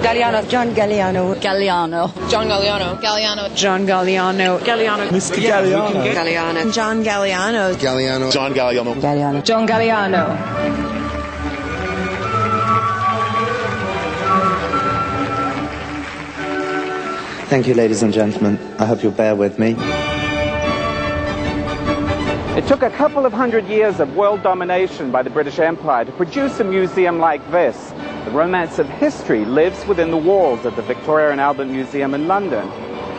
Galliano. John Galliano. Galliano. John Galliano. Galliano. John Galliano. Galliano. Mr. Galliano. Galliano. John Galliano. Galliano. John Galliano. Galliano. John Galliano. Thank you, ladies and gentlemen. I hope you'll bear with me. It took a couple of hundred years of world domination by the British Empire to produce a museum like this. The romance of history lives within the walls of the Victoria and Albert Museum in London.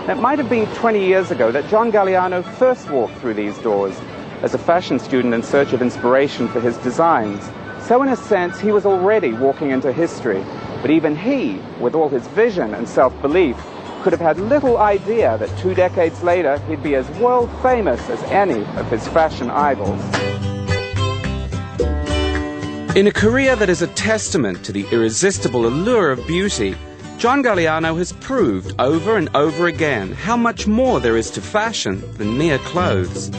It might have been 20 years ago that John Galliano first walked through these doors as a fashion student in search of inspiration for his designs. So in a sense, he was already walking into history. But even he, with all his vision and self-belief, could have had little idea that 2 decades later he'd be as world famous as any of his fashion idols. In a career that is a testament to the irresistible allure of beauty, John Galliano has proved over and over again how much more there is to fashion than mere clothes.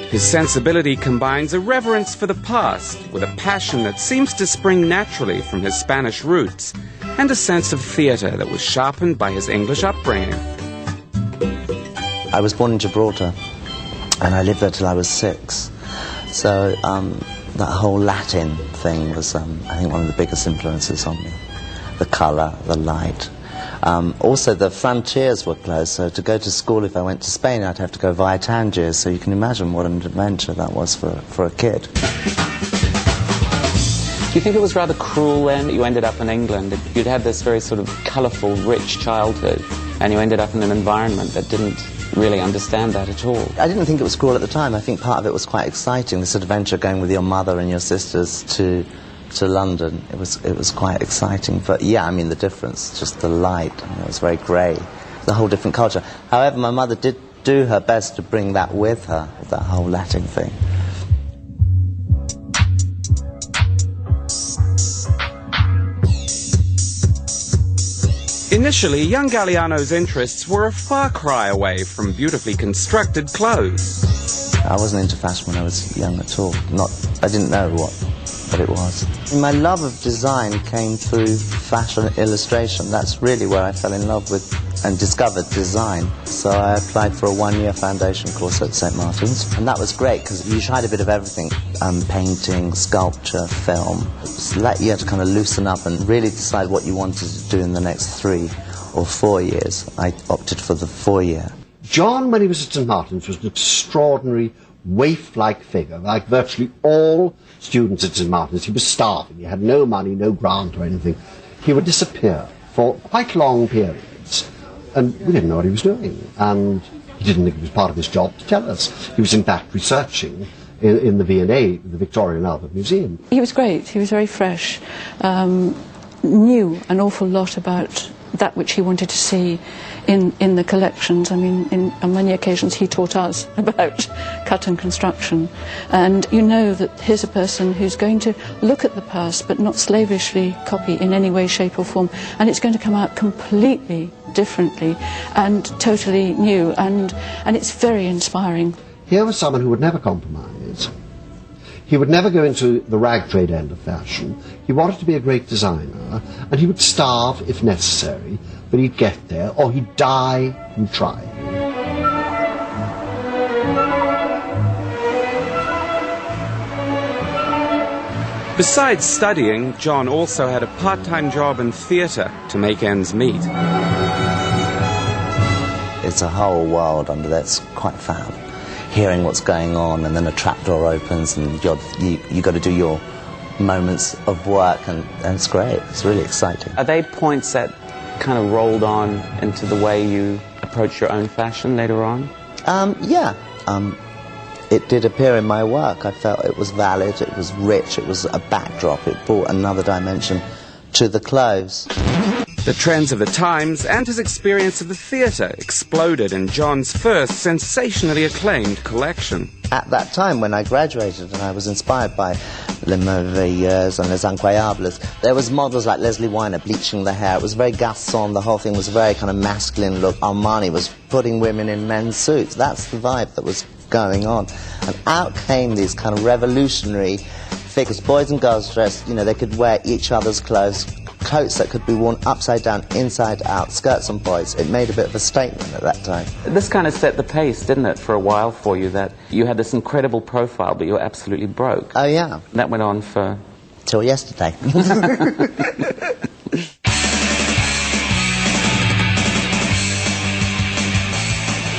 His sensibility combines a reverence for the past with a passion that seems to spring naturally from his Spanish roots and a sense of theatre that was sharpened by his English upbringing. I was born in Gibraltar, and I lived there till I was 6. So that whole Latin thing was, I think, one of the biggest influences on me. The colour, the light. Also, the frontiers were closed, so to go to school, if I went to Spain, I'd have to go via Tangier, so you can imagine what an adventure that was for a kid. Do you think it was rather cruel then that you ended up in England? You'd had this very sort of colourful, rich childhood, and you ended up in an environment that didn't really understand that at all. I didn't think it was cruel at the time. I think part of it was quite exciting, this adventure going with your mother and your sisters to London. It was quite exciting. But yeah, I mean, the difference, just the light, it was very grey. The whole different culture. However, my mother did do her best to bring that with her, that whole Latin thing. Initially, young Galliano's interests were a far cry away from beautifully constructed clothes. I wasn't into fashion when I was young at all. I didn't know what it was. My love of design came through fashion illustration. That's really where I fell in love with and discovered design. So I applied for a 1-year foundation course at St. Martin's, and that was great because you tried a bit of everything, painting, sculpture, film. It's like you had to kind of loosen up and really decide what you wanted to do in the next 3 or 4 years. I opted for the 4-year. John, when he was at St. Martin's, was an extraordinary waif-like figure. Like virtually all students at St. Martin's, he was starving. He had no money, no grant or anything. He would disappear for quite long periods, and we didn't know what he was doing. And he didn't think it was part of his job to tell us. He was in fact researching in the V&A, the Victoria and Albert Museum. He was great. He was very fresh. Knew an awful lot about that which he wanted to see in the collections. I mean, on many occasions he taught us about cut and construction. And you know that here's a person who's going to look at the past but not slavishly copy in any way, shape or form. And it's going to come out completely differently and totally new. And it's very inspiring. Here was someone who would never compromise. He would never go into the rag trade end of fashion. He wanted to be a great designer, and he would starve if necessary, but he'd get there, or he'd die and try. Besides studying, John also had a part-time job in theatre to make ends meet. It's a whole world under there. It's quite fab. Hearing what's going on, and then a trapdoor opens, and you got to do your moments of work, and it's great. It's really exciting. Are they points that kind of rolled on into the way you approach your own fashion later on? Yeah. It did appear in my work. I felt it was valid, it was rich, it was a backdrop. It brought another dimension to the clothes. The trends of the times and his experience of the theatre exploded in John's first sensationally acclaimed collection. At that time, when I graduated and I was inspired by Les Merveilleuses and Les Incroyables, there was models like Leslie Weiner bleaching the hair. It was very garçon. The whole thing was a very kind of masculine look. Armani was putting women in men's suits. That's the vibe that was going on. And out came these kind of revolutionary figures, boys and girls dressed, they could wear each other's clothes, coats that could be worn upside down, inside out, skirts on boys. It made a bit of a statement at that time. This kind of set the pace, didn't it, for a while for you, that you had this incredible profile, but you were absolutely broke. Oh, yeah. That went on for... Till yesterday.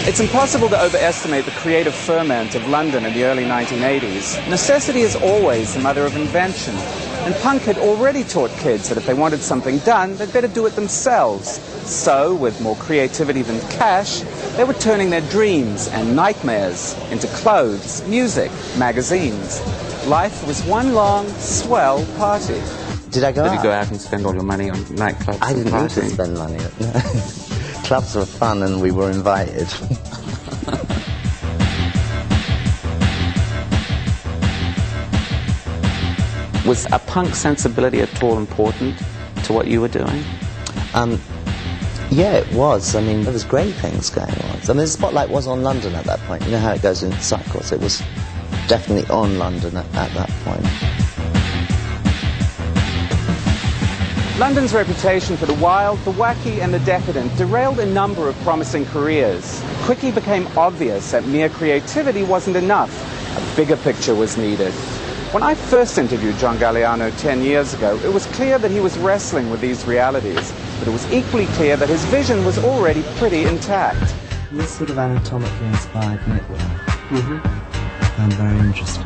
It's impossible to overestimate the creative ferment of London in the early 1980s. Necessity is always the mother of invention, and punk had already taught kids that if they wanted something done, they'd better do it themselves. So, with more creativity than cash, they were turning their dreams and nightmares into clothes, music, magazines. Life was one long, swell party. Did I go out? Did you go out and spend all your money on nightclubs? I didn't need to partying? spend money. Clubs were fun and we were invited. Was a punk sensibility at all important to what you were doing? Yeah, it was. I mean, there was great things going on. I mean, the spotlight was on London at that point. You know how it goes in cycles. It was definitely on London at that point. London's reputation for the wild, the wacky and the decadent derailed a number of promising careers. It quickly became obvious that mere creativity wasn't enough. A bigger picture was needed. When I first interviewed John Galliano 10 years ago, it was clear that he was wrestling with these realities, but it was equally clear that his vision was already pretty intact. This sort of anatomically inspired knitwear. I'm very interested.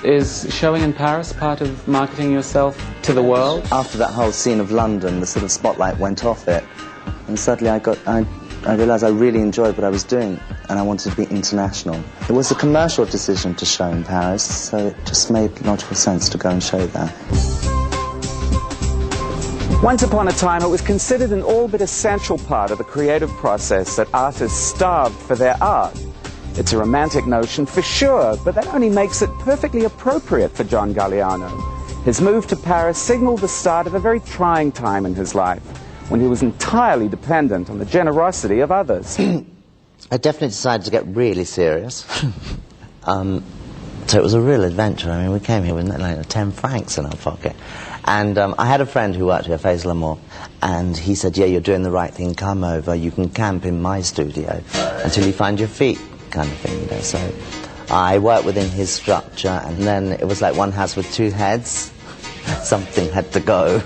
Is showing in Paris part of marketing yourself to the world? After that whole scene of London, the sort of spotlight went off it, and suddenly I realised I really enjoyed what I was doing, and I wanted to be international. It was a commercial decision to show in Paris, so it just made logical sense to go and show there. Once upon a time, it was considered an all but essential part of the creative process that artists starved for their art. It's a romantic notion for sure, but that only makes it perfectly appropriate for John Galliano. His move to Paris signaled the start of a very trying time in his life, when he was entirely dependent on the generosity of others. I definitely decided to get really serious. So it was a real adventure. I mean, we came here with like 10 francs in our pocket. And I had a friend who worked here, Faisal Amour, and he said, yeah, you're doing the right thing, come over, you can camp in my studio until you find your feet, kind of thing, you know. So I worked within his structure, and then it was like one house with two heads. Something had to go.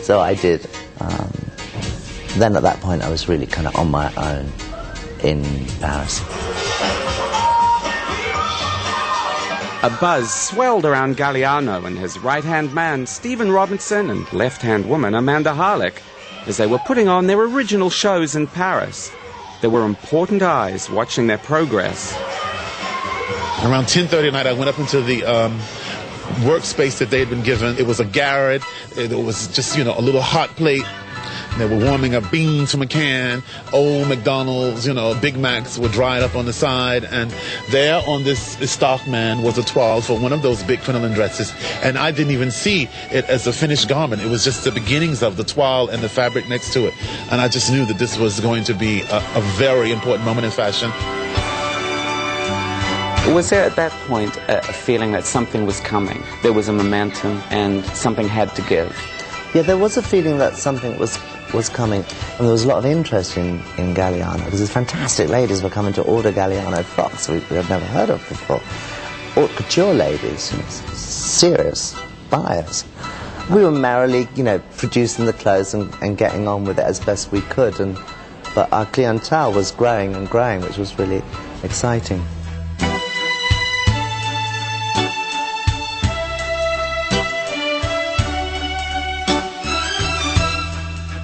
So I did. Then at that point I was really kind of on my own in Paris. A buzz swelled around Galliano and his right-hand man, Stephen Robinson, and left-hand woman, Amanda Harlick, as they were putting on their original shows in Paris. There were important eyes watching their progress. Around 10:30 at night, I went up into the workspace that they had been given. It was a garret. It was just, you know, a little hot plate. They were warming up beans from a can. Old McDonald's, you know, Big Macs were dried up on the side. And there on this stock man was a toile for one of those big crinoline dresses. And I didn't even see it as a finished garment. It was just the beginnings of the toile and the fabric next to it. And I just knew that this was going to be a very important moment in fashion. Was there at that point a feeling that something was coming? There was a momentum and something had to give? Yeah, there was a feeling that something was coming, and there was a lot of interest in Galliano, because these fantastic ladies were coming to order Galliano frocks we had never heard of before. Haute couture ladies, you know, serious buyers. We were merrily, you know, producing the clothes and getting on with it as best we could, but our clientele was growing and growing, which was really exciting.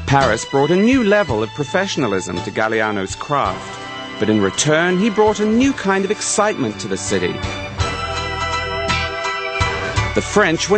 Paris brought a new level of professionalism to Galliano's craft, but in return he brought a new kind of excitement to the city. The French were